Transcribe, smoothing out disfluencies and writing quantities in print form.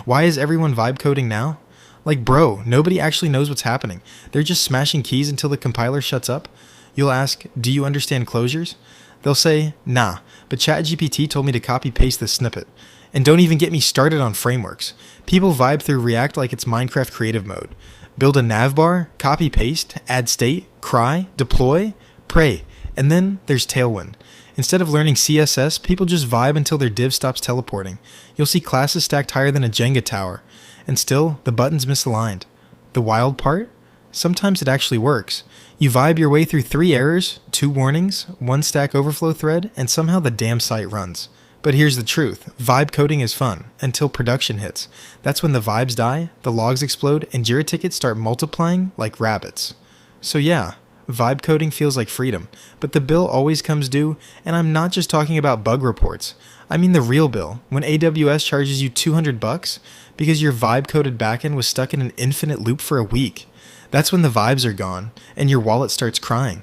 Why is everyone vibe coding now? Like, bro, nobody actually knows what's happening. They're just smashing keys until the compiler shuts up. You'll ask, do you understand closures? They'll say, nah, but ChatGPT told me to copy-paste this snippet. And don't even get me started on frameworks. People vibe through React like it's Minecraft creative mode. Build a navbar, copy-paste, add state, cry, deploy, pray, and then there's Tailwind. Instead of learning CSS, people just vibe until their div stops teleporting. You'll see classes stacked higher than a Jenga tower. And still, the button's misaligned. The wild part? Sometimes it actually works. You vibe your way through 3 errors, 2 warnings, 1 Stack Overflow thread, and somehow the damn site runs. But here's the truth. Vibe coding is fun, until production hits. That's when the vibes die, the logs explode, and Jira tickets start multiplying like rabbits. So yeah, vibe coding feels like freedom, but the bill always comes due, and I'm not just talking about bug reports. I mean the real bill, when AWS charges you $200 because your vibe coded backend was stuck in an infinite loop for a week. That's when the vibes are gone, and your wallet starts crying.